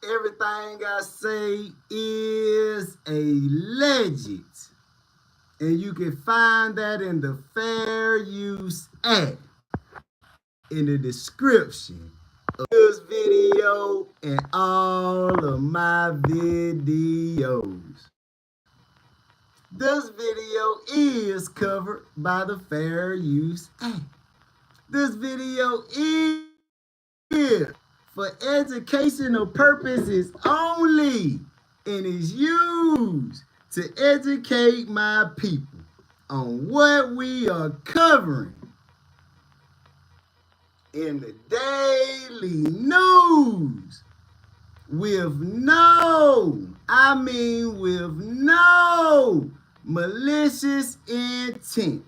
Everything I say is a legend. And you can find that in the Fair Use Act in the description of this video and all of my videos. This video is covered by the Fair Use Act. This video is for educational purposes only and is used to educate my people on what we are covering in the daily news with no malicious intent.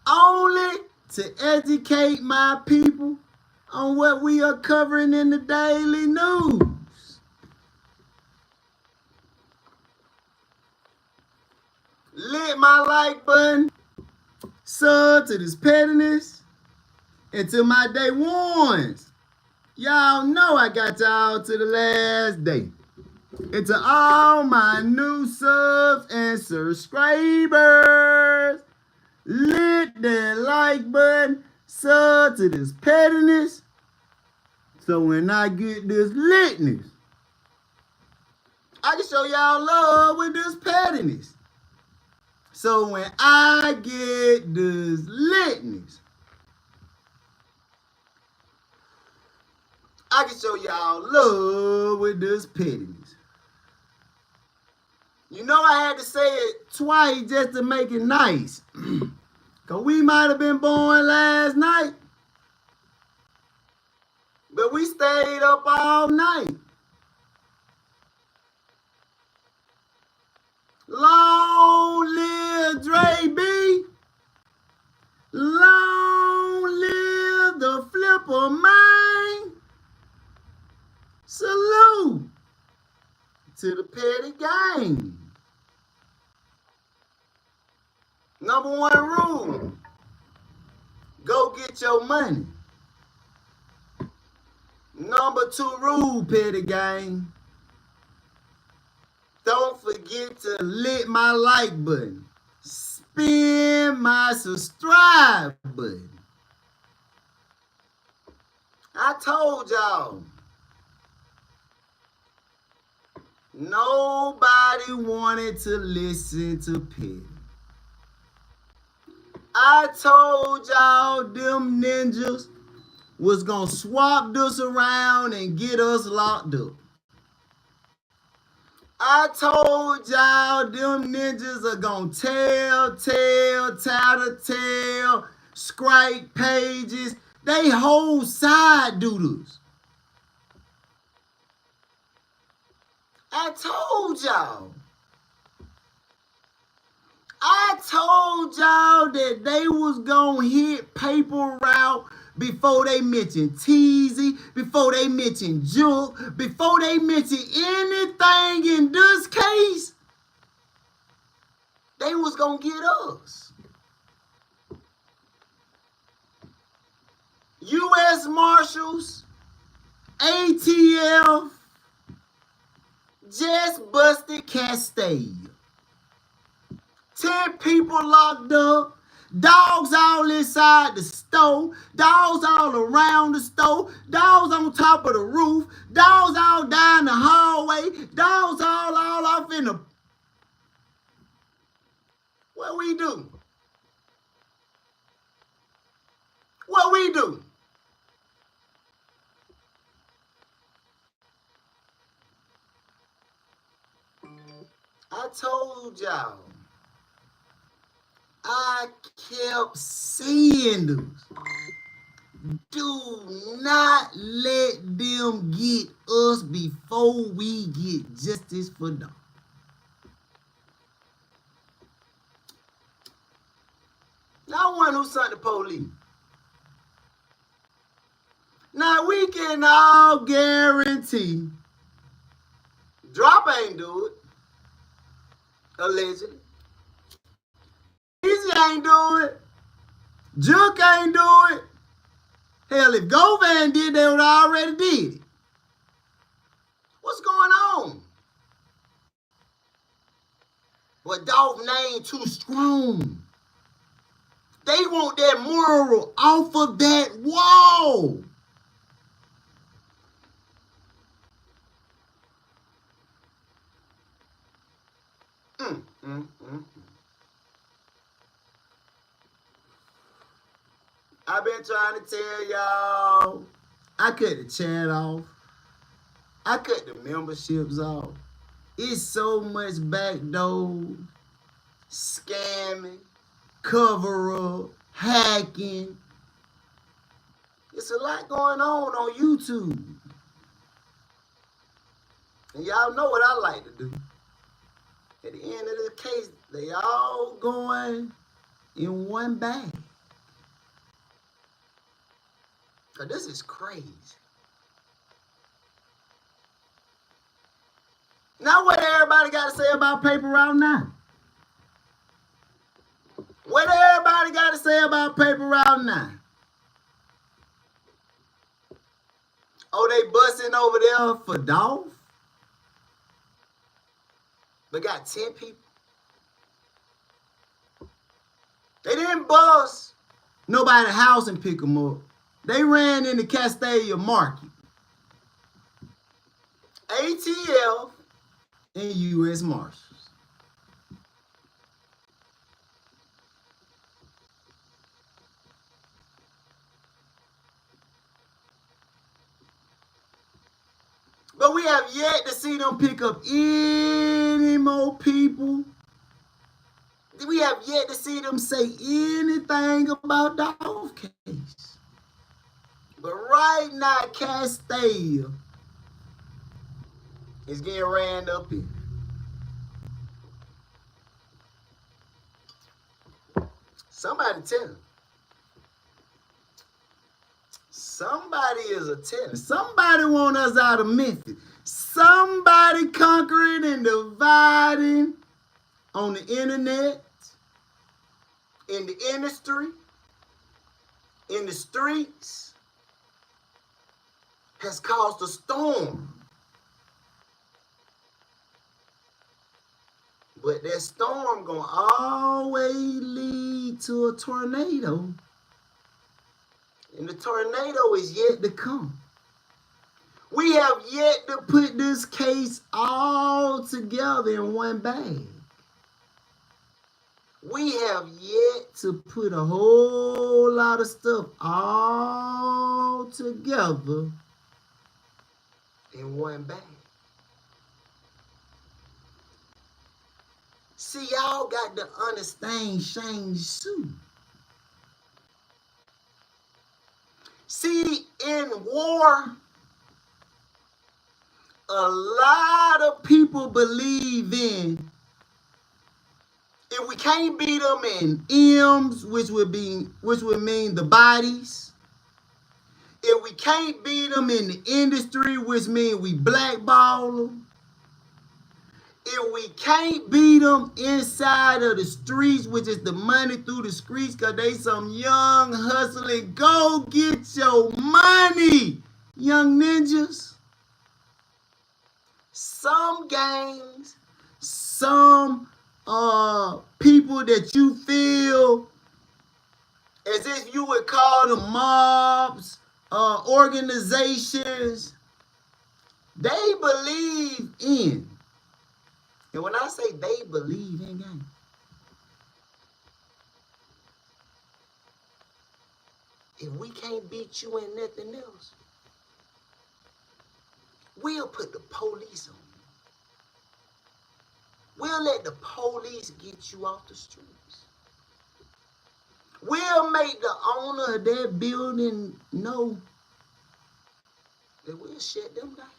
Only to educate my people on what we are covering in the daily news. Lit my like button, sub to this pettiness, and to my day ones. Y'all know I got y'all to the last day. And to all my new subs and subscribers, lit that like button, sub to this pettiness. So when I get this litness, I can show y'all love with this pettiness. So when I get this litness, I can show y'all love with this pettiness. You know I had to say it twice just to make it nice. Because we might have been born last night, but we stayed up all night. Long live Dre B. Long live the flipper man. Salute to the petty gang. Number one rule, go get your money. Number two rule, petty gang, don't forget to lit my like button, spin my subscribe button. I told y'all, nobody wanted to listen to petty. I told y'all them ninjas was gonna swap this around and get us locked up. I told y'all them ninjas are gonna tell, scrape pages, they whole side doodles. I told y'all. I told y'all that they was gonna hit paper route before they mentioned Teasy, before they mentioned Juke, before they mentioned anything in this case. They was gonna get us. U.S. Marshals, ATF, just busted Castile. 10 people locked up, dogs all inside the store, dogs all around the store, dogs on top of the roof, dogs all down the hallway, dogs all off in the... What we do? What we do? I told y'all. I kept saying this. Do not let them get us before we get justice for them. Y'all want who sent the police? Now we can all guarantee Drop ain't do it. Allegedly. Easy ain't do it. Juke ain't do it. Hell, if Govan did, they would already did it. What's going on? But Dolph Land too strong. They want that mural off of that wall. I've been trying to tell y'all. I cut the chat off. I cut the memberships off. It's so much backdoor, scamming, cover up, hacking. It's a lot going on YouTube. And y'all know what I like to do. At the end of the case, they all going in one bag. Cause this is crazy. Now what everybody got to say about paper route now? What everybody got to say about paper route now? Oh, they busting over there for Dolph? They got 10 people. They didn't bust nobody's house and pick them up. They ran in the Castalia Market. ATF and U.S. Marshals. But we have yet to see them pick up any more people. We have yet to see them say anything about the Dolph case. But right now, Castalia is getting ran up in. Somebody tell him. Somebody is a tenant. Somebody want us out of Memphis. Somebody conquering and dividing on the internet, in the industry, in the streets, has caused a storm. But that storm gonna always lead to a tornado. And the tornado is yet to come. We have yet to put this case all together in one bag. We have yet to put a whole lot of stuff all together in one bag. See, y'all got to understand Shang Tzu. See, in war, a lot of people believe in, if we can't beat them in M's, which would mean the bodies. If we can't beat them in the industry, which means we blackball them. If we can't beat them inside of the streets, which is the money through the streets, because they some young hustling, go get your money, young ninjas. Some gangs, some people that you feel as if you would call them mobs, organizations, they believe in. And when I say they believe in gang, if we can't beat you in nothing else, we'll put the police on you. We'll let the police get you off the streets. We'll make the owner of that building know that we'll shut them down.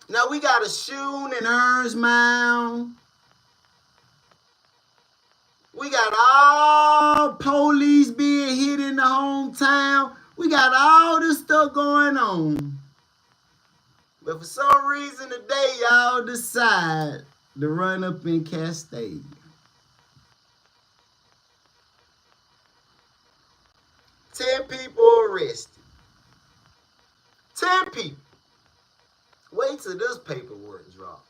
Now we got a shooting in Ernst Mound. We got all police being hit in the hometown. We got all this stuff going on. But for some reason today, y'all decide to run up in Castalia. Ten people arrested. 10 people. Wait till this paperwork drop.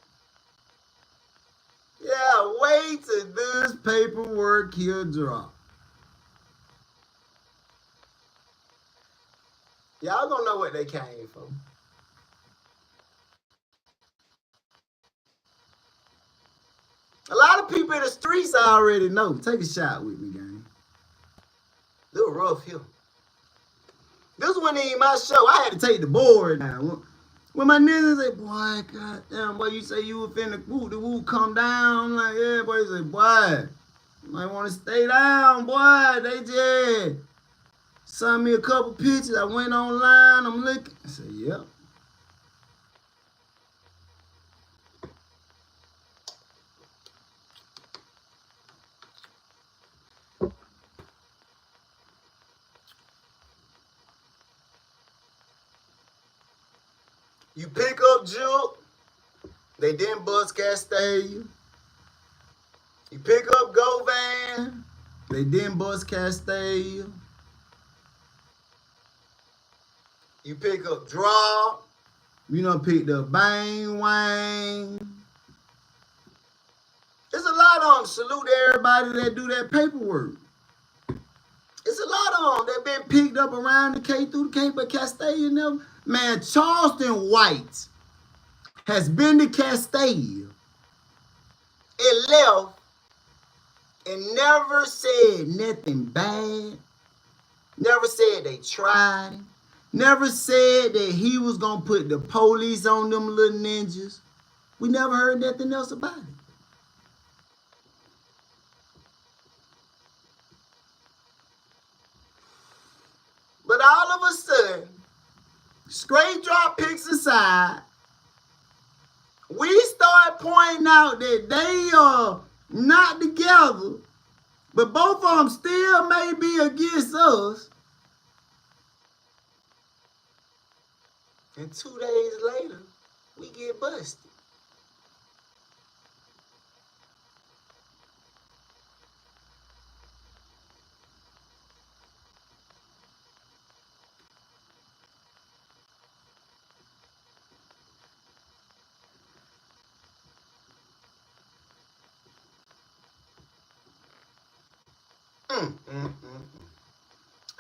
Yeah, wait till this paperwork here drop. Y'all gonna know what they came for. A lot of people in the streets already know. Take a shot with me, gang. They were rough here. This wasn't even my show. I had to take the board down. When my niggas say, boy, goddamn, boy, you say you were finna the woo come down. I'm like, yeah, boy, you say, boy, you might want to stay down, boy. They just sent me a couple pictures. I went online, I'm looking. I said, yep. You pick up Juke, they didn't bust Castalia. You pick up Govan, they didn't bust Castalia. You pick up Draw, you know, picked up Bang Wang. There's a lot of them. Salute everybody that do that paperwork. It's a lot of them that been picked up around the K through the K, but Castalia never. Man, Charleston White has been to Castalia and left and never said nothing bad. Never said they tried. Never said that he was going to put the police on them little ninjas. We never heard nothing else about it. But all of a sudden, straight drop picks aside, we start pointing out that they are not together, but both of them still may be against us. And 2 days later, we get busted.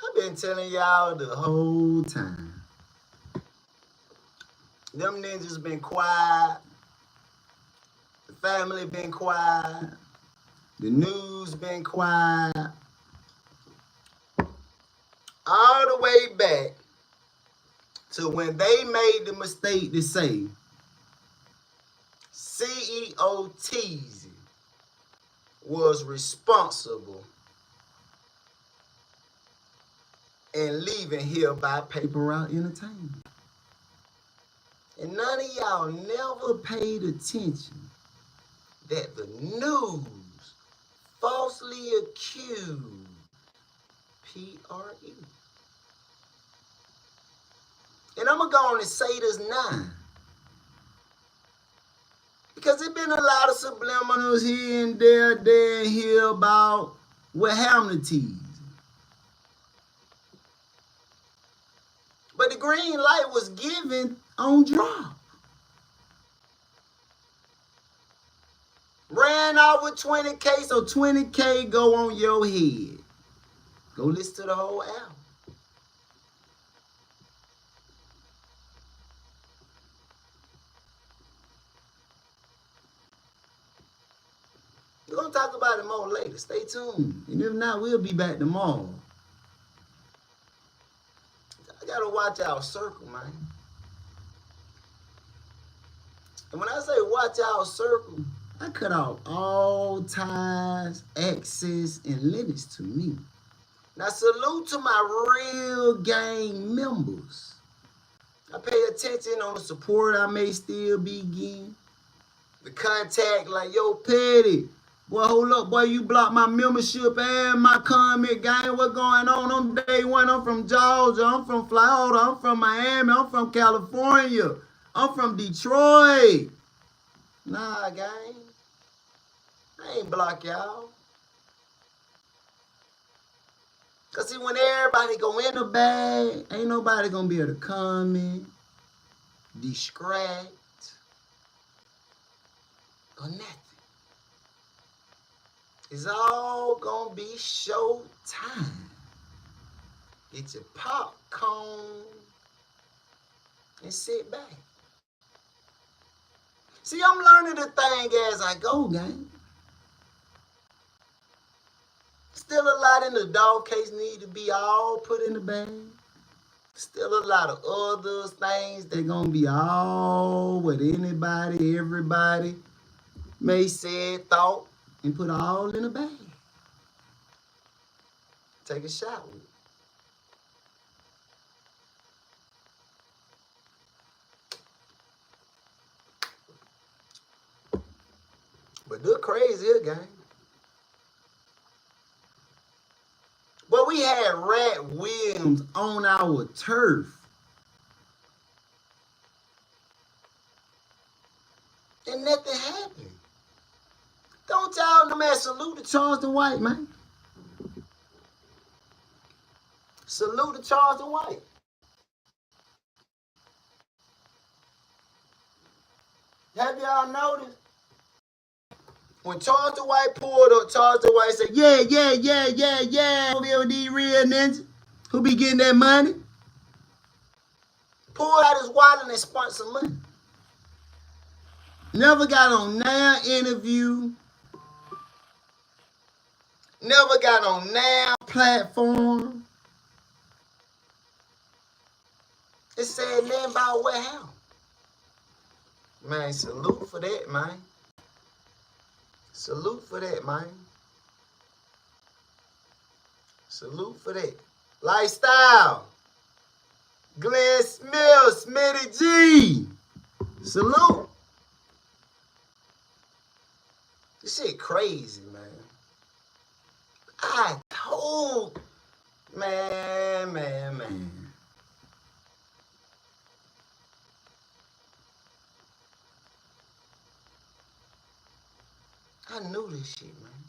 I've been telling y'all the whole time. Them ninjas been quiet. The family been quiet. The news been quiet. All the way back to when they made the mistake to say CEO Teasy was responsible and leaving here by Paper Route Entertainment. And none of y'all never paid attention that the news falsely accused PRE. And I'm going to go on and say this now. Because there's been a lot of subliminals here and there and here about what happened to Teasy. But the green light was given on drop. Ran out with 20K, so 20K go on your head. Go listen to the whole album. We're going to talk about it more later. Stay tuned. And if not, we'll be back tomorrow. I got to watch our circle, man. And when I say watch our circle, I cut off all ties, access, and limits to me. Now, salute to my real gang members. I pay attention on the support I may still be getting. The contact like, yo, Petty, boy, hold up, boy, you blocked my membership and my comment, gang. What going on? On day one, I'm from Georgia, I'm from Florida, I'm from Miami, I'm from California, I'm from Detroit. Nah, gang. I ain't block y'all. Because see, when everybody go in the bag, ain't nobody going to be able to comment, distract, or nothing. It's all gonna be show time. Get your popcorn and sit back. See, I'm learning the thing as I go, gang. Still a lot in the dog case need to be all put in the bag. Still a lot of other things that gonna be all what anybody, everybody may said, thought, and put all in a bag. Take a shot with it. But they're crazy here, gang. But we had Rat Williams on our turf. And nothing happened. Don't y'all, no man, salute to Charleston White, man. Salute to Charleston White. Have y'all noticed? When Charleston White pulled up, Charleston White said, yeah. Over these real ninjas who be getting that money. Pulled out his wallet and spent some money. Never got on now interview. Never got on now platform. It said nothing about what happened. Man, salute for that, man. Salute for that, man. Salute for that. Lifestyle. Glenn Smith, Smitty G. Salute. This shit crazy, man. I told, man. I knew this shit, man.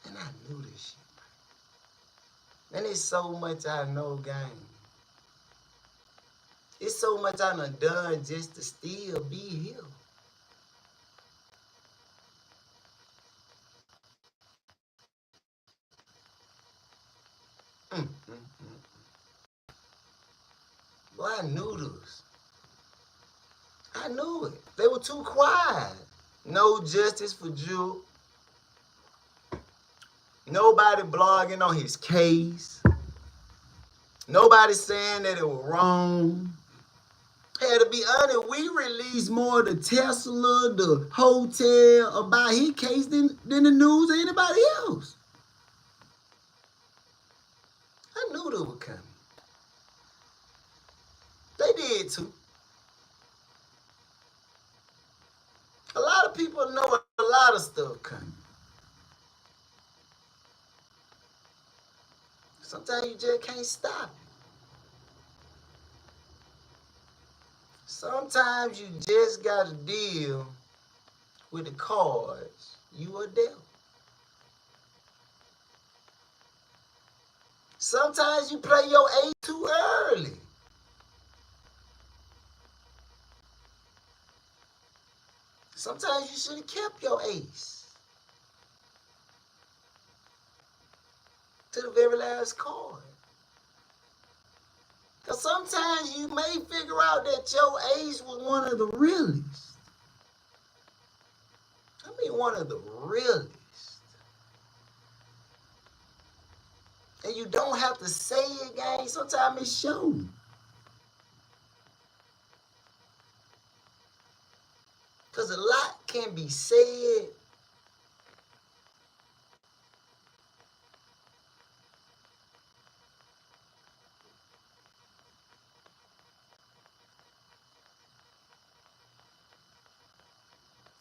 And I knew this shit, man. And it's so much I know, gang. It's so much I done just to still be here. Boy, I knew this. I knew it. They were too quiet. No justice for Jew. Nobody blogging on his case. Nobody saying that it was wrong. Hey, to be honest, we released more of the Tesla, the hotel about his case than the news or anybody else. I knew they were coming. They did too. A lot of people know a lot of stuff coming. Sometimes you just can't stop it. Sometimes you just got to deal with the cards you are dealt. Sometimes you play your ace too early. Sometimes you should have kept your ace to the very last card. Because sometimes you may figure out that your ace was one of the realest. I mean, one of the realest. And you don't have to say it, gang. Sometimes it's shown. Because a lot can be said.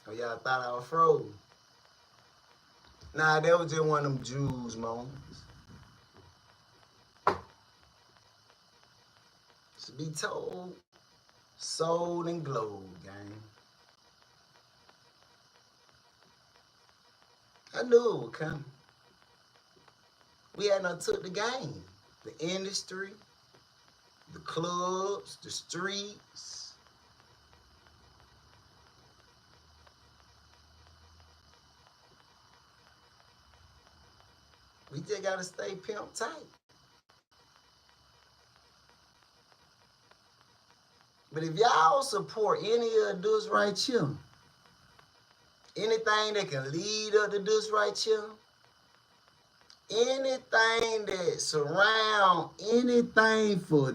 Oh, y'all thought I was froze. Nah, that was just one of them Jews moments. To be told, sold and glowed, gang. I knew it would come. We hadn't took the game. The industry, the clubs, the streets. We just gotta stay pimp tight. But if y'all support any of this right here, anything that can lead up to this right here, anything that surround anything for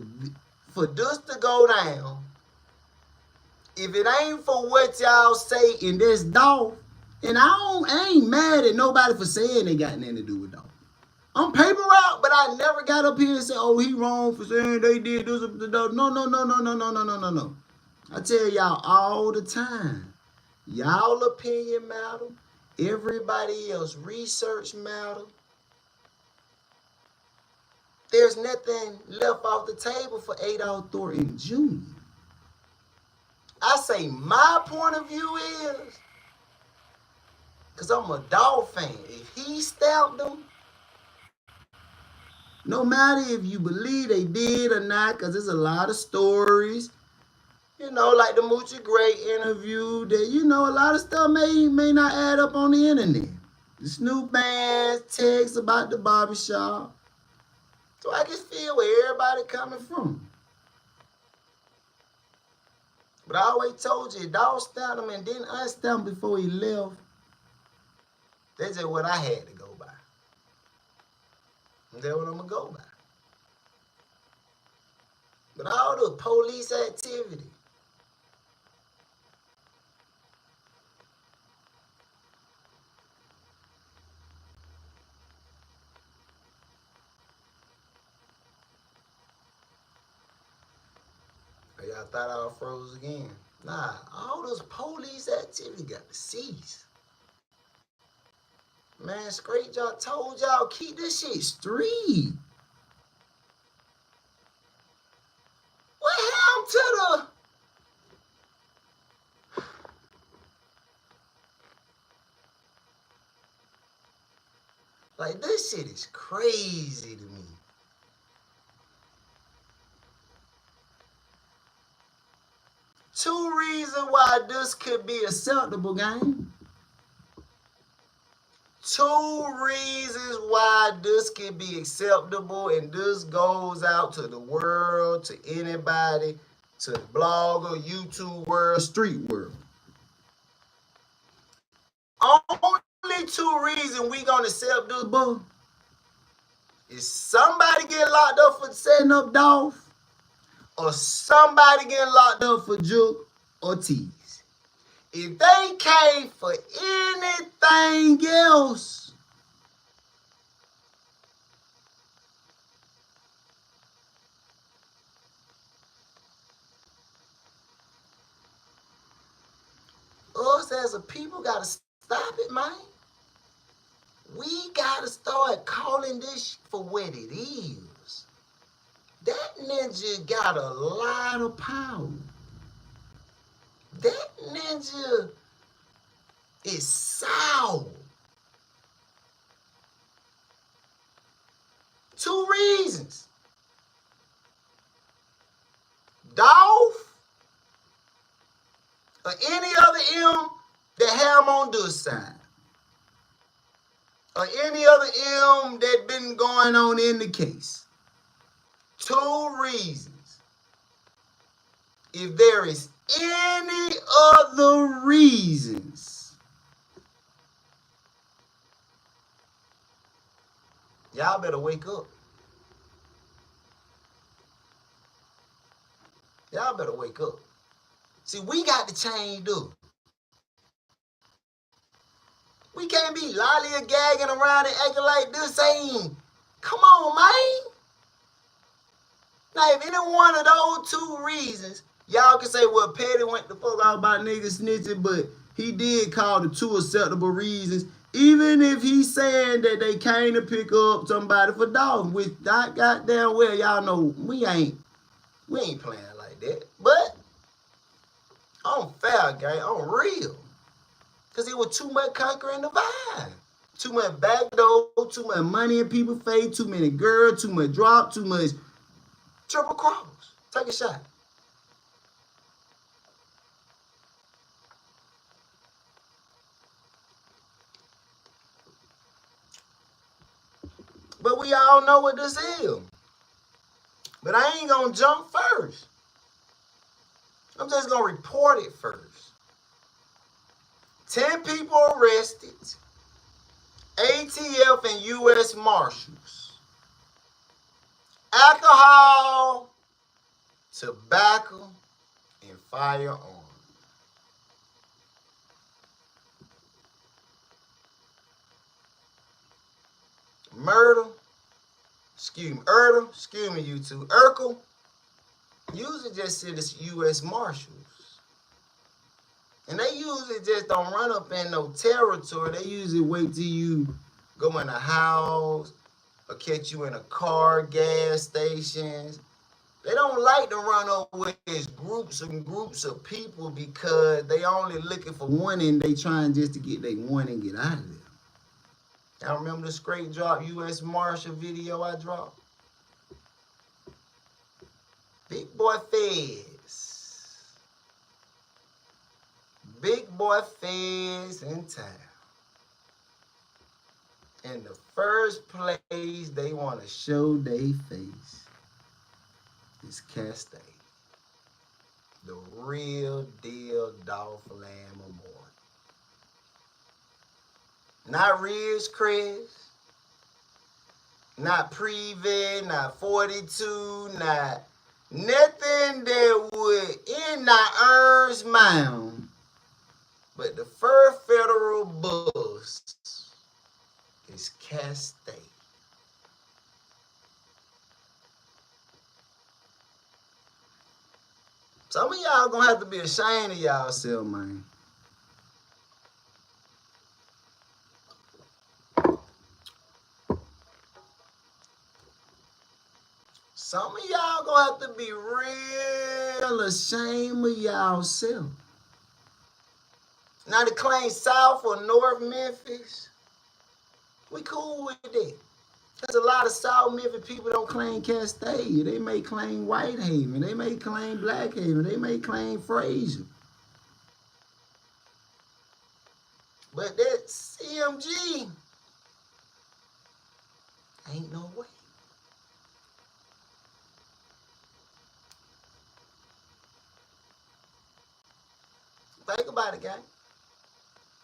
this to go down, if it ain't for what y'all say in this Dolph, and I ain't mad at nobody for saying they got nothing to do with Dolph. I'm paper route, but I never got up here and said, oh, he wrong for saying they did this. No. I tell y'all all the time, y'all opinion matter. Everybody else research matter. There's nothing left off the table for Adolph Thornton Jr. I say my point of view is, because I'm a Dolph fan, if he stabbed them, no matter if you believe they did or not, because there's a lot of stories, you know, like the Moochie Gray interview, that, you know, a lot of stuff may not add up on the internet. The Snoop Band's text about the barbershop. So I can feel where everybody coming from. But I always told you, Dolph stabbed him and didn't unstab him before he left. That's just what I had to go by. That's what I'm going to go by. But all the police activity, y'all thought I was froze again. Nah, all this police activity got to cease. Man, straight y'all told y'all keep this shit street. What happened to the... Like, this shit is crazy to me. Two reasons why this could be acceptable, gang. Two reasons why this can be acceptable, and this goes out to the world, to anybody, to the blogger, YouTube world, street world. Only two reasons we gonna accept this book is somebody get locked up for setting up Dolph, or somebody getting locked up for juke or tease. If they came for anything else, us as a people gotta stop it, man. We gotta start calling this for what it is. That ninja got a lot of power. That ninja is sour. Two reasons. Dolph or any other M that have him on this side, or any other M that been going on in the case. Two reasons. If there is any other reasons, y'all better wake up. Y'all better wake up. See, we got to change, dude. We can't be lollygagging around and acting like this ain't. Come on, man. Now, if any one of those two reasons, y'all can say, well, Petty went the fuck out about niggas snitching, but he did call the two acceptable reasons, even if he's saying that they came to pick up somebody for Dolph, which that goddamn well, y'all know we ain't playing like that. But I'm fair, gang. I'm real. Because it was too much conquering the vibe. Too much backdoor, too much money in people's face, too many girls, too much drop, too much Triple cross. Take a shot. But we all know what this is. But I ain't gonna jump first. I'm just gonna report it first. 10 people arrested. ATF and U.S. Marshals. Alcohol, tobacco, and firearms. Murder, excuse me, you two. Urkel, usually just sit as U.S. Marshals. And they usually just don't run up in no territory. They usually wait till you go in a house or catch you in a car, gas stations. They don't like to run up with groups and groups of people because they only looking for one and they trying just to get their one and get out of there. Y'all remember the straight drop U.S. Marshal video I dropped? Big boy feds. Big boy feds in town. In the first place they want to show their face is Castaic. The real deal Dolph Land Memorial. Not Ridgecrest, not Prevent, not 42, not nothing that would end our Ernst Mound. But the first federal bus is Castaic. Some of y'all gonna have to be ashamed of y'allself, man. Some of y'all gonna have to be real ashamed of y'allself. Now to claim South or North Memphis, we cool with it. There's a lot of South Memphis people don't claim Castaic. They may claim Whitehaven. They may claim Blackhaven. They may claim Fraser. But that CMG ain't no way. Think about it, gang.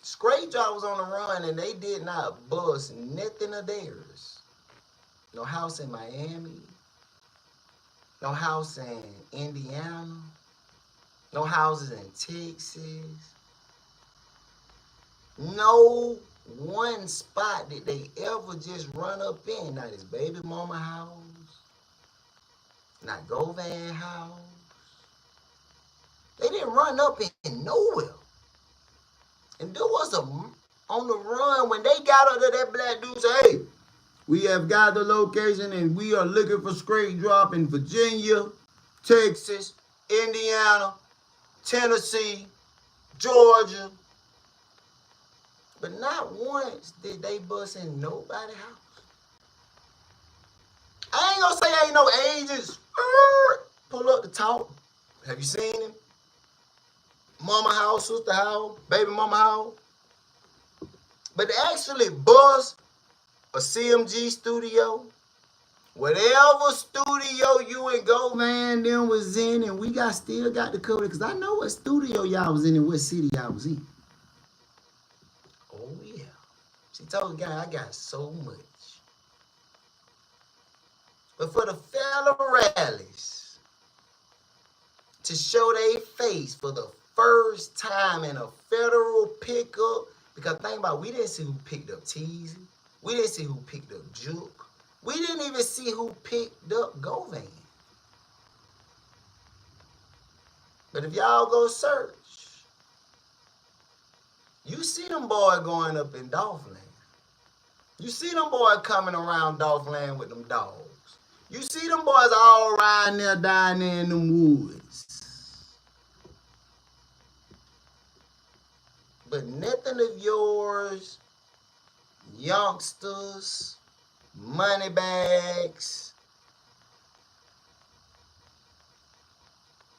Straight Drop was on the run and they did not bust nothing of theirs. No house in Miami. No house in Indiana. No houses in Texas. No one spot that they ever just run up in. Not his baby mama house. Not Govan house. They didn't run up in nowhere. And there was on the run when they got up there, that black dude said, hey, we have got the location and we are looking for Straight Drop in Virginia, Texas, Indiana, Tennessee, Georgia. But not once did they bust in nobody's house. I ain't gonna say ain't no agents pull up to talk. Have you seen him? Mama house, sister house, baby mama house. But they actually bust a CMG studio. Whatever studio you and Govan them was in, and we still got the code, because I know what studio y'all was in and what city y'all was in. Oh yeah. She told the guy I got so much. But for the federales to show their face for the first time in a federal pickup, because think about it, we didn't see who picked up Teasy. We didn't see who picked up Juke. We didn't even see who picked up Govan. But if y'all go search, you see them boys going up in Dolph Land. You see them boys coming around Dolph Land with them dogs. You see them boys all around there down there in them woods. But nothing of yours, youngsters, money bags,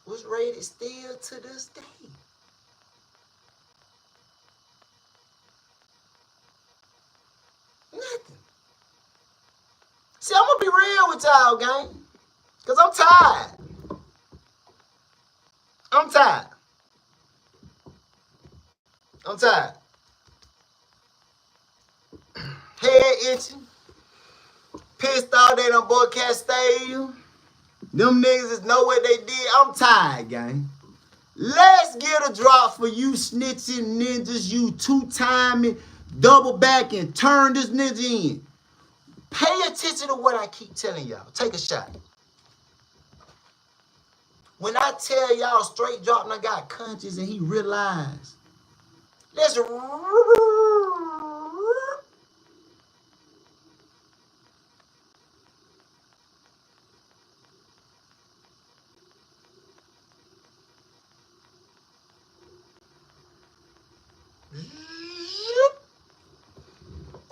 was rated still to this day. Nothing. See, I'm gonna be real with y'all, gang. Cause I'm tired. I'm tired. I'm tired. Head itching. Pissed off they done boycott stadium. Them niggas know what they did. I'm tired, gang. Let's get a drop for you snitching ninjas, you two-timing, double back and turn this ninja in. Pay attention to what I keep telling y'all. Take a shot. When I tell y'all straight drop and I got conscience and he realized, let's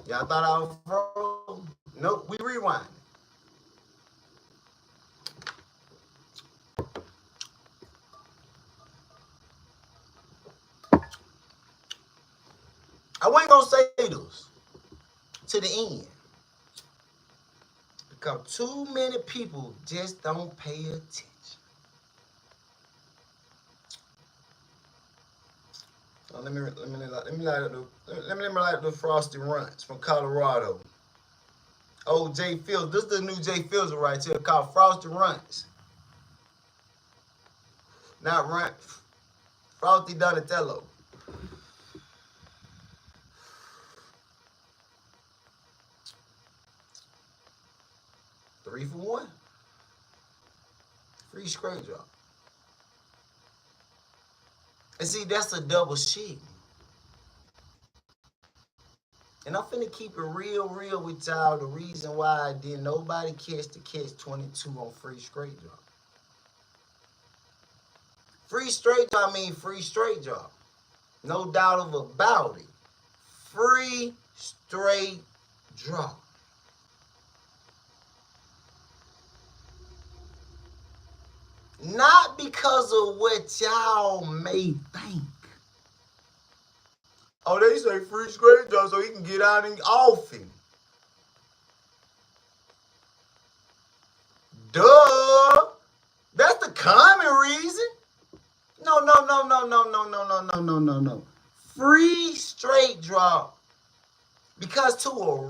y'all thought I was froze? Nope, we rewind. I wasn't gonna say this to the end because too many people just don't pay attention. So let me light up the Frosty Runts from Colorado. Oh, Jay Fields. This is the new Jay Fields right here called Frosty Runts. Not Runt. Frosty Donatello. Three for one. Free straight drop. And see, that's a double shit. And I'm finna keep it real with y'all. The reason why I didn't nobody catch the catch 22 on free straight drop. Free straight drop mean free straight drop. No doubt about it. Free straight drop. Not because of what y'all may think. Oh, they say free straight drop so he can get out and off him. Duh. That's the common reason. No. Free straight drop. Because to a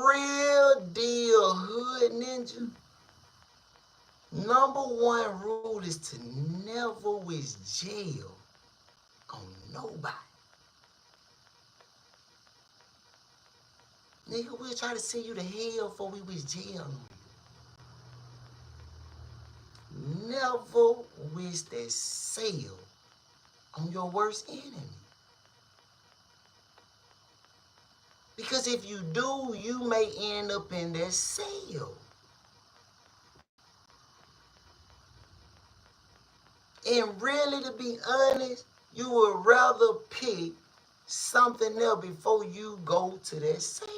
real deal hood ninja, number one rule is to never wish jail on nobody. Nigga, we'll try to send you to hell before we wish jail on you. Never wish that sale on your worst enemy. Because if you do, you may end up in that cell. And really, to be honest, you would rather pick something else before you go to that cell.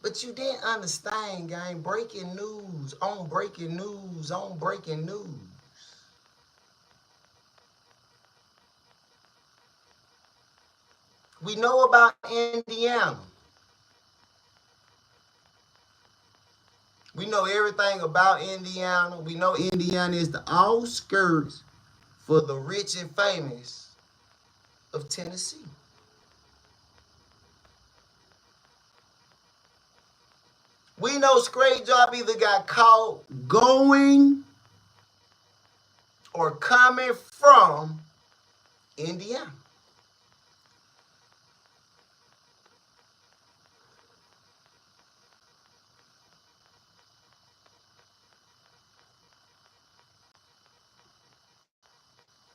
But you didn't understand, gang. Breaking news on breaking news on breaking news. We know about Indiana. We know everything about Indiana. We know Indiana is the outskirts for the rich and famous of Tennessee. We know Straight Job either got caught going or coming from Indiana.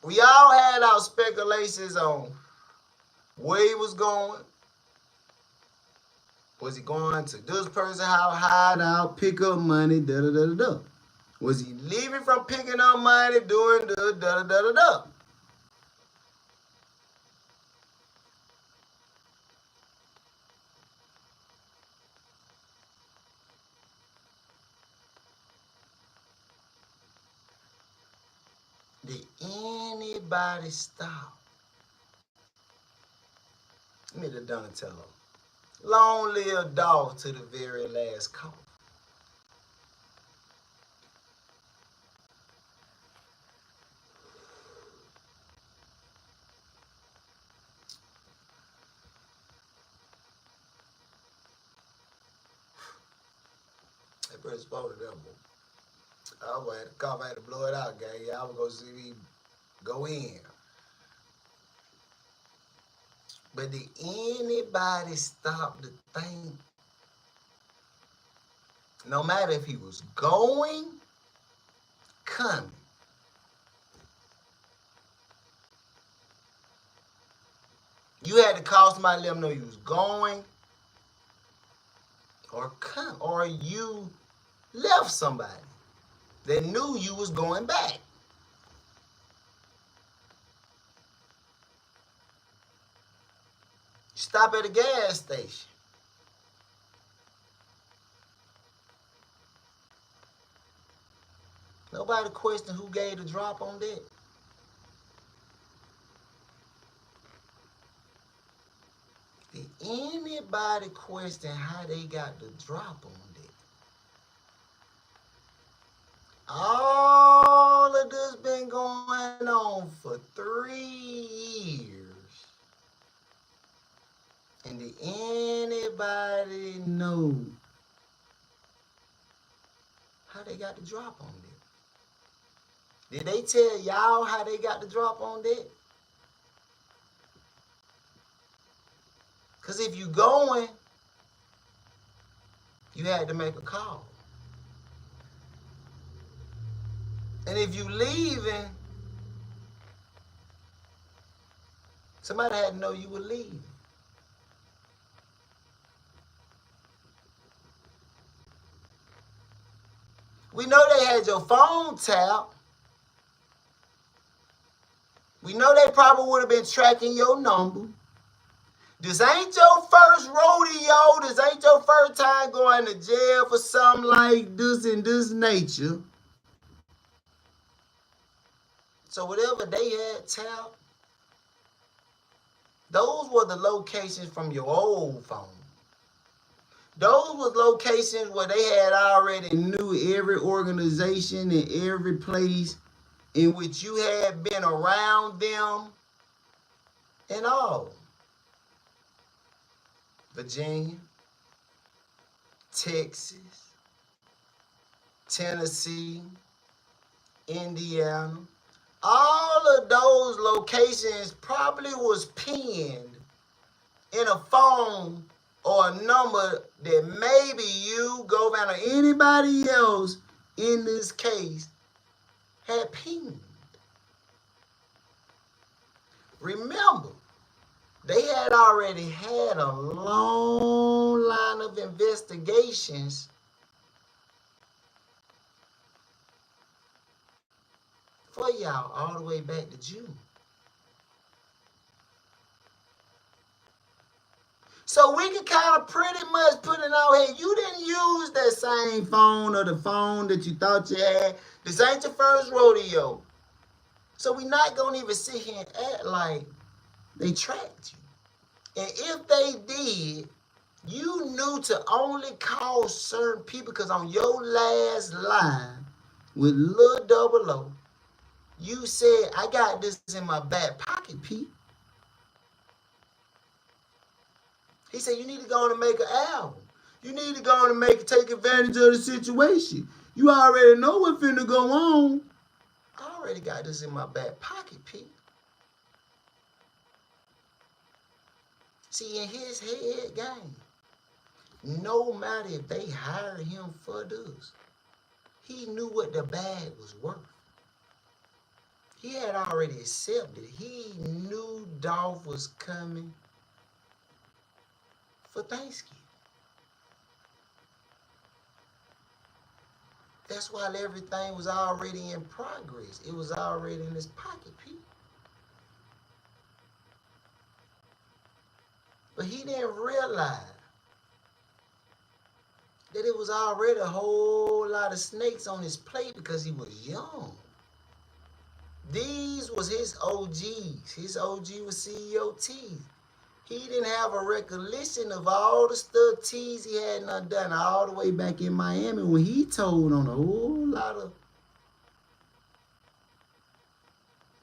We all had our speculations on where he was going. Was he going to this person's house, hide out, pick up money, da-da-da-da-da? Was he leaving from picking up money, doing the da-da-da-da-da? Did anybody stop? Let me the Donatello. Long live Dolph to the very last call. That brother spotted that one. I had to cough, I had to blow it out, gang. Y'all was gonna see me go in. But did anybody stop to think? No matter if he was going, coming. You had to call somebody, let them know you was going or come, or you left somebody that knew you was going back. Stop at a gas station. Nobody questioned who gave the drop on that. Did anybody question how they got the drop on that? All of this been going on for 3 years. And did anybody know how they got the drop on that? Did they tell y'all how they got the drop on that? Because if you going, you had to make a call. And if you leaving, somebody had to know you were leaving. We know they had your phone tapped. We know they probably would have been tracking your number. This ain't your first rodeo. This ain't your first time going to jail for something like this in this nature. So whatever they had tapped, those were the locations from your old phone. Those were locations where they had already knew every organization and every place in which you had been around them and all. Virginia, Texas, Tennessee, Indiana. All of those locations probably was pinned in a phone or a number that maybe you, Govan, or anybody else in this case had pinned. Remember, they had already had a long line of investigations for y'all all the way back to June. So we can kind of pretty much put it out here. You didn't use that same phone or the phone that you thought you had. This ain't your first rodeo. So we're not going to even sit here and act like they tracked you. And if they did, you knew to only call certain people because on your last line with Lil Double O, you said, I got this in my back pocket, Pete. He said, you need to go on and make an album. You need to go on and take advantage of the situation. You already know what's finna go on. I already got this in my back pocket, Pete. See, in his head game, no matter if they hired him for this, he knew what the bag was worth. He had already accepted. He knew Dolph was coming for Thanksgiving. That's why everything was already in progress. It was already in his pocket, Pete. But he didn't realize that it was already a whole lot of snakes on his plate because he was young. These was his OGs. His OG was CEO T. He didn't have a recollection of all the stuff T's he had not done all the way back in Miami when he told on a whole lot of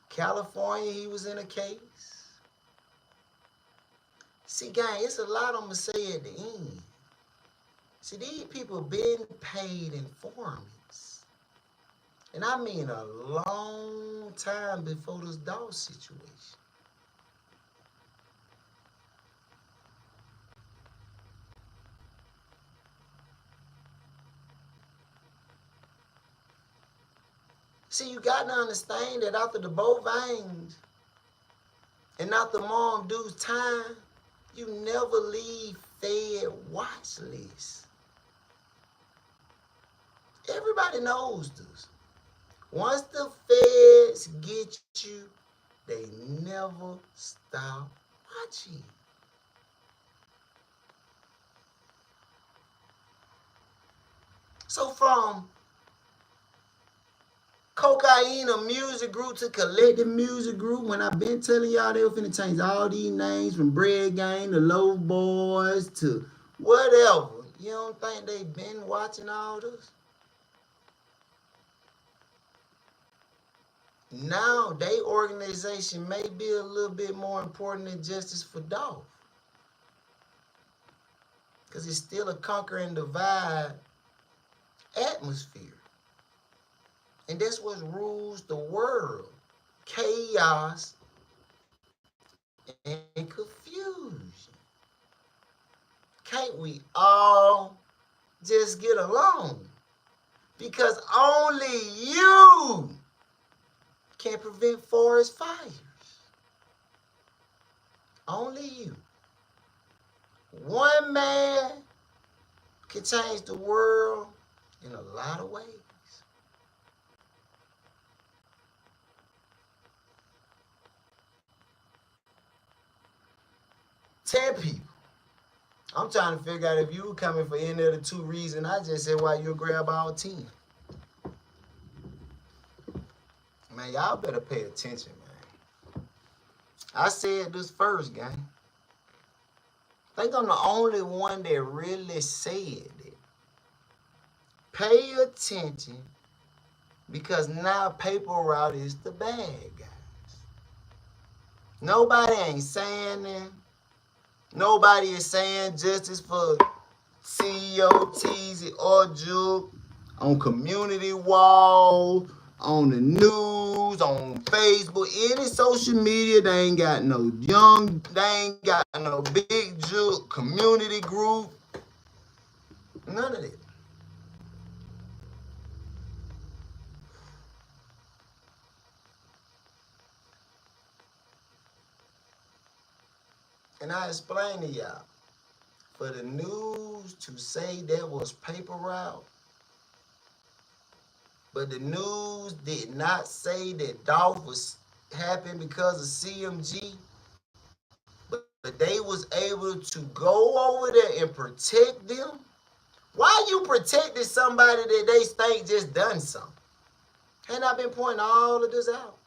California. He was in a case. See, gang, it's a lot I'm going to say at the end. See, these people been paid informants. And I mean a long time before this Dolph situation. See, you got to understand that after the Bovines and after Mom Dude's time, you never leave Fed watch list. Everybody knows this. Once the feds get you, they never stop watching. So from cocaine, a music group, to collective music group, when I've been telling y'all they were finna change all these names from Bread Gang to Low Boys to whatever. You don't think they been watching all this? Now, their organization may be a little bit more important than Justice for Dolph. Because it's still a conquer and divide atmosphere. And that's what rules the world. Chaos and confusion. Can't we all just get along? Because only you can prevent forest fires. Only you. One man can change the world in a lot of ways. Ten people. I'm trying to figure out if you were coming for any of the two reasons I just said why you grab all 10. Man, y'all better pay attention, man. I said this first, gang. I think I'm the only one that really said it. Pay attention, because now paper route is the bad guys. Nobody ain't saying that. Nobody is saying justice for CEO Teasy or Juke on community wall, on the news, on Facebook, any social media. They ain't got no young, they ain't got no big Juke community group. None of it. And I explained to y'all, for the news to say that was paper route, but the news did not say that Dolph was happened because of CMG, but they was able to go over there and protect them. Why you protected somebody that they think just done something? And I've been pointing all of this out.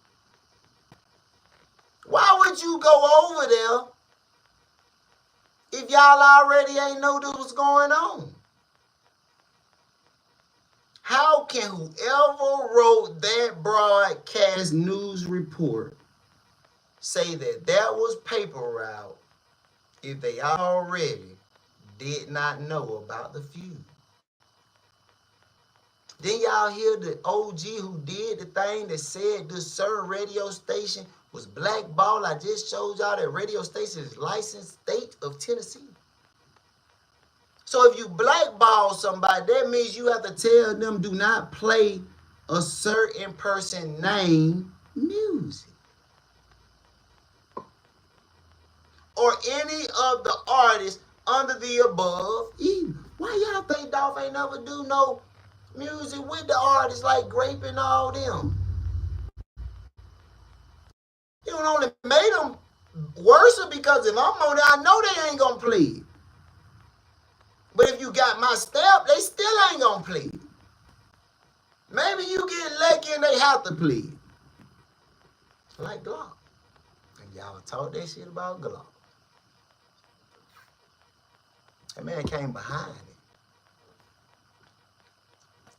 Why would you go over there if y'all already ain't know this was going on? How can whoever wrote that broadcast news report say that that was paper route if they already did not know about the feud? Then y'all hear the OG who did the thing that said this certain radio station was blackballed. I just showed y'all that radio station is licensed state of Tennessee. So if you blackball somebody, that means you have to tell them do not play a certain person name music. Or any of the artists under the above either. Why y'all think Dolph ain't never do no music with the artists like Grape and all them? It only made them worse because if I'm on there, I know they ain't gonna play it. But if you got my stamp, they still ain't gonna play it. Maybe you get lucky and they have to play it. like Glock. And y'all talk that shit about Glock. That man came behind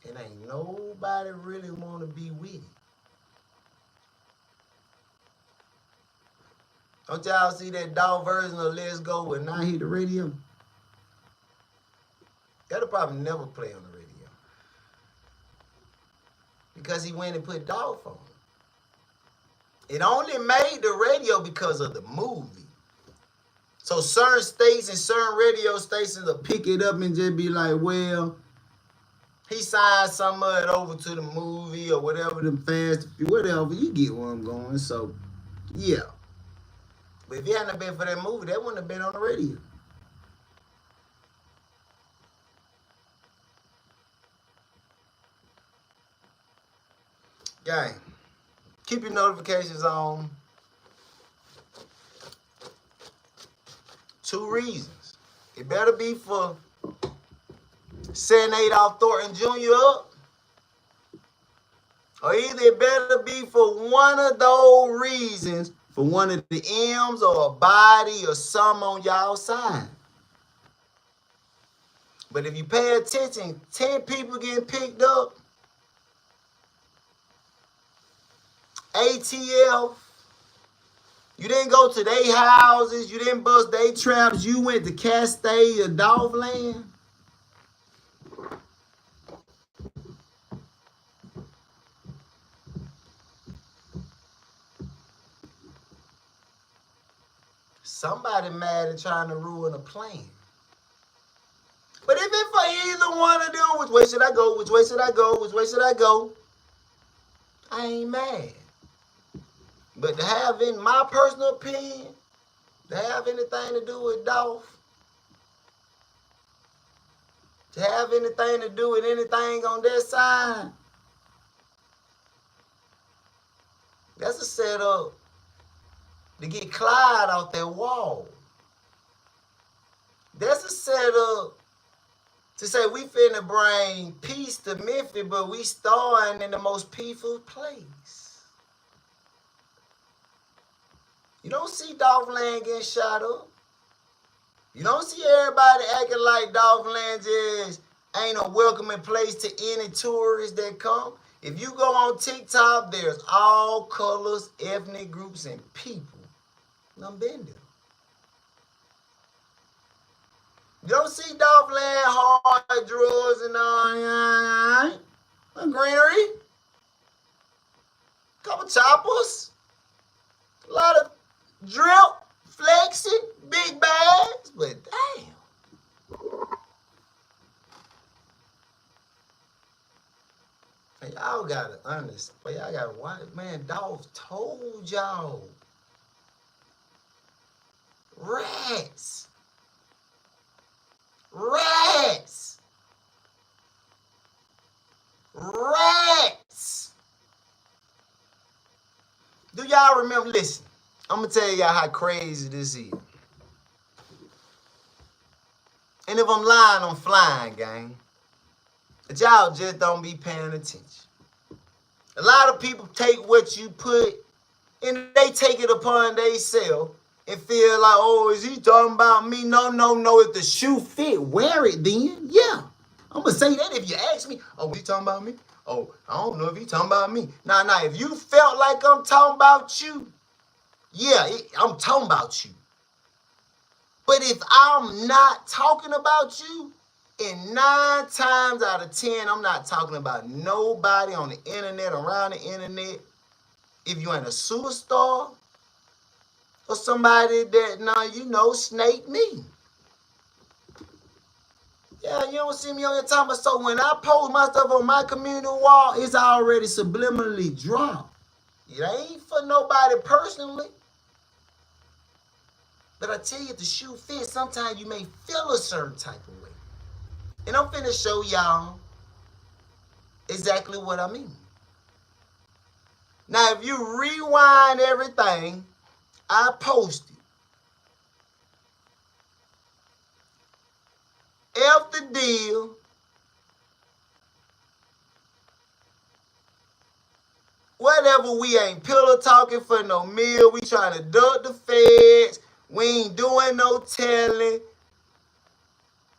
it. And ain't nobody really want to be with it. Don't y'all see that dog version of Let's Go when I hit the radio? That'll probably never play on the radio. Because he went and put Dolph on it. It only made the radio because of the movie. So certain states and certain radio stations will pick it up and just be like, well, he signed some of it over to the movie or whatever, the fast, whatever. You get where I'm going. So, yeah. But if it hadn't been for that movie, that wouldn't have been on the radio. Gang, keep your notifications on. 2 reasons. It better be for setting Adolph Thornton Jr. up, or either it better be for one of those reasons, for one of the M's or a body or some on y'all side. But if you pay attention, 10 people getting picked up, ATF, you didn't go to their houses, you didn't bust their traps, you went to Castay or Dolph Land. Somebody mad and trying to ruin a plan. But if it's for either one of them, which way should I go? Which way should I go? Which way should I go? I ain't mad. But to have, in my personal opinion, to have anything to do with Dolph, to have anything to do with anything on their side, that's a setup to get Clyde off that wall. That's a setup to say we finna bring peace to Memphis, but we starting in the most peaceful place. You don't see Dolph Land getting shot up. You don't see everybody acting like Dolph Land just ain't a welcoming place to any tourists that come. If you go on TikTok, there's all colors, ethnic groups, and people. I've been there. You don't see Dolph Land hard drugs and all greenery. Couple choppers. A lot of drip, flexing, big bags, but damn. And y'all gotta understand, but y'all gotta watch. Man, Dolph told y'all. Rats. Rats. Rats. Do y'all remember? Listen, I'm gonna tell y'all how crazy this is. And if I'm lying, I'm flying, gang. But y'all just don't be paying attention. A lot of people take what you put and they take it upon themselves and feel like, oh, is he talking about me? No, no, no. If the shoe fit, wear it then. Yeah. I'm going to say that if you ask me, oh, is he talking about me? Oh, I don't know if he talking about me. Nah, if you felt like I'm talking about you, yeah, I'm talking about you. But if I'm not talking about you, and 9 times out of 10, I'm not talking about nobody on the internet, around the internet. If you ain't a superstar or somebody that, snake me. Yeah, you don't see me on your time. So when I post my stuff on my community wall, it's already subliminally dropped. It ain't for nobody personally. But I tell you, if the shoe fits, sometimes you may feel a certain type of way. And I'm finna show y'all exactly what I mean. Now, if you rewind everything I posted, F the deal, Whatever, we ain't pillow talking for no meal. We trying to duck the feds. We ain't doing no telling.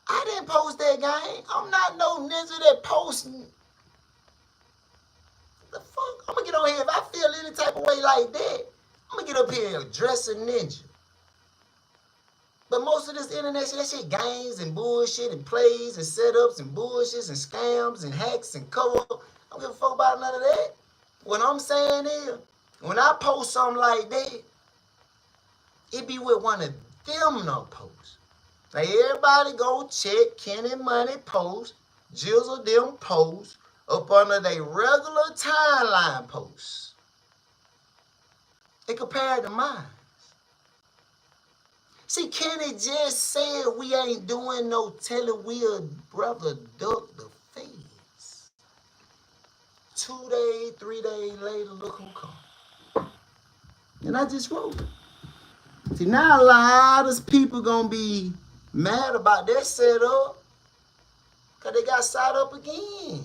I didn't post that, gang. I'm not no ninja that posting. The fuck? I'm gonna get on here. If I feel any type of way like that, I'm gonna get up here and address a ninja. But most of this internet shit, that shit games and bullshit and plays and setups and bullshits and scams and hacks and cover-up. I don't give a fuck about none of that. What I'm saying is, when I post something like that, it be with one of them no posts. Like, everybody go check Kenny Money post, Jizzle them posts, up under their regular timeline posts. It compared to mine. See, Kenny just said we ain't doing no telling. We'll brother duck the feds. 2 days, 3 days later, look who come. And I just wrote it. See, now a lot of people gonna be mad about that setup because they got set up again.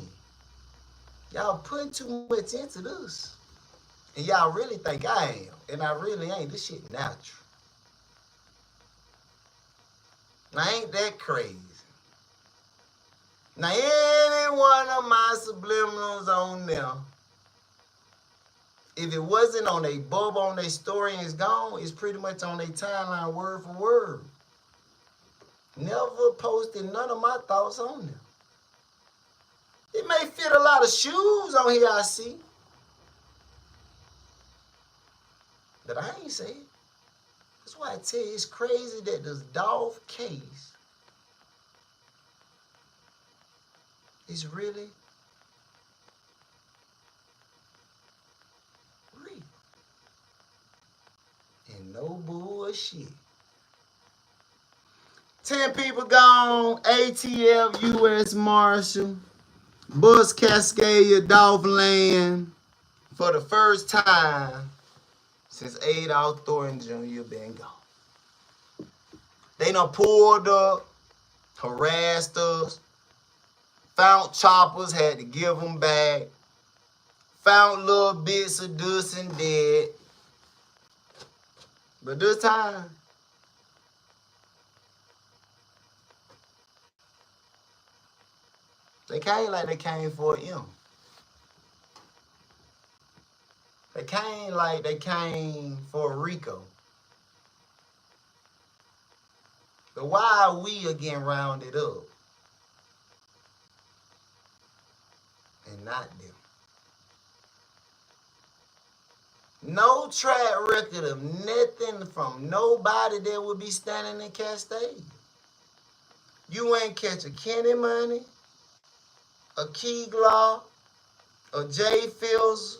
Y'all putting too much into this. And y'all really think I am. And I really ain't. This shit natural. Now, ain't that crazy? Now, any one of my subliminals on there, if it wasn't on a bub on their story and it's gone, it's pretty much on their timeline word for word. Never posted none of my thoughts on there. It may fit a lot of shoes on here, I see. But I ain't say it. That's why I tell you, it's crazy that this Dolph case is really real. And no bullshit. 10 people gone, ATF, U.S. Marshal, Bus Cascadia, Dolph Land, for the first time since Adolph Thornton Jr. been gone. They done pulled up, harassed us, found choppers, had to give them back, found little bits of this and that. But this time, they came like they came for him. They came like they came for Rico. But why are we again rounded up and not them? No track record of nothing from nobody that would be standing in Castaic. You ain't catch a Kenny Money, a Keglaw, a Jay Fields,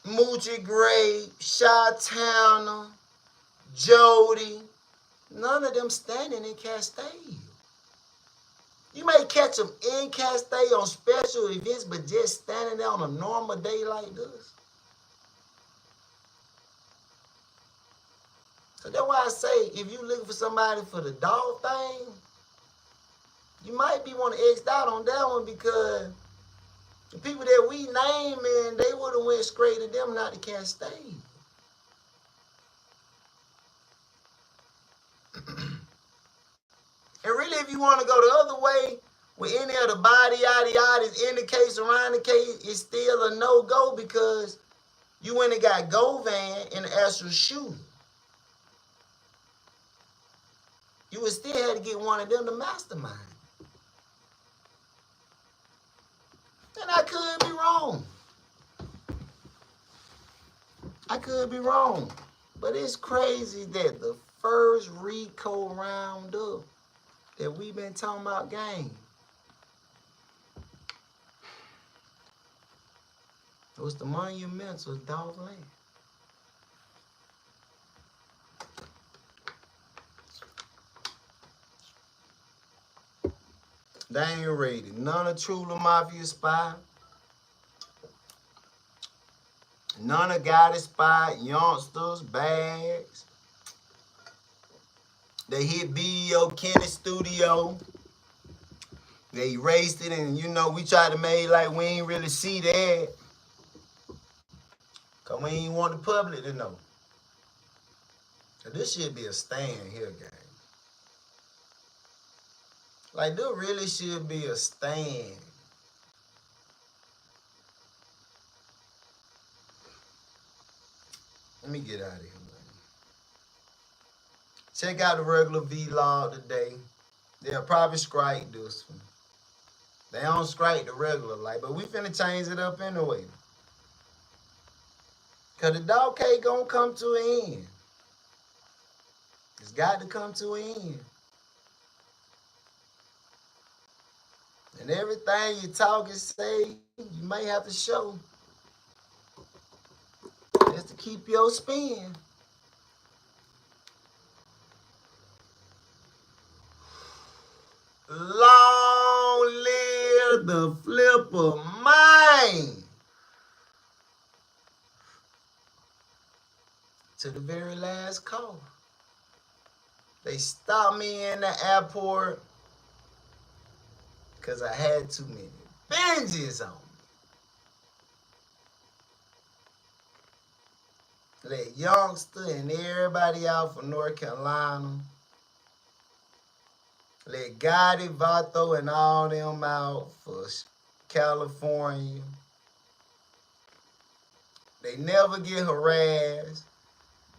Moochie Gray, Shy Towner, Jody. None of them standing in Castaic. You may catch them in Castaic on special events, but just standing there on a normal day like this. So that's why I say, if you looking for somebody for the dog thing, you might be want to X out on that one, because the people that we name, man, they would have went straight to them, not to Castaic. And really, if you want to go the other way with any of the body in the case, around the case, it's still a no-go, because you went and got Govan in the actual shooting. You would still have to get one of them to mastermind. And I could be wrong. I could be wrong. But it's crazy that the first Rico roundup that we've been talking about, gang, it was the monumental Dolph Land. They ain't raided none of Trula Mafia spy. None of Gotti spy, youngsters, bags. They hit BEO Kenny studio. They erased it, and we tried to make like we ain't really see that. Cause we ain't want the public to know. So this should be a stand here, gang. Like, there really should be a stand. Let me get out of here, man. Check out the regular vlog today. They'll probably strike this one. They don't strike the regular, like, but we finna change it up anyway. Cause the dog cake gonna come to an end. It's got to come to an end. And everything you talk and say, you may have to show. Just to keep your spin. Long live the flipper mind. To the very last call. They stopped me in the airport because I had too many binges on me. Let youngster and everybody out from North Carolina. Let Gotti, Vato, and all them out for California. They never get harassed.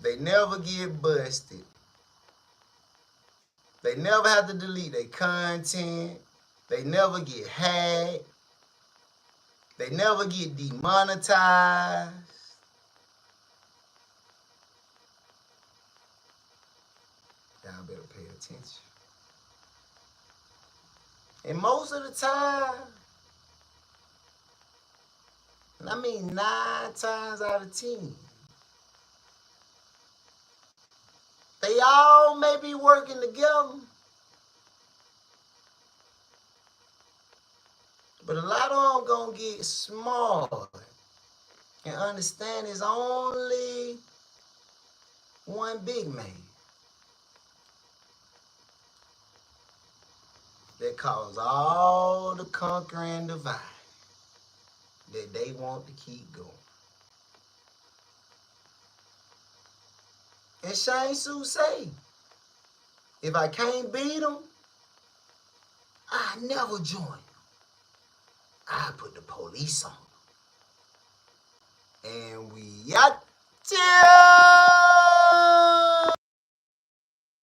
They never get busted. They never have to delete their content. They never get hacked. They never get demonetized. Y'all better pay attention. And most of the time, and I mean 9 times out of 10, they all may be working together, but a lot of them gonna get smart and understand there's only one big man that caused all the conquering divide that they want to keep going. And Shane Sue say, if I can't beat them, I never join them. I put the police on them. And we out here.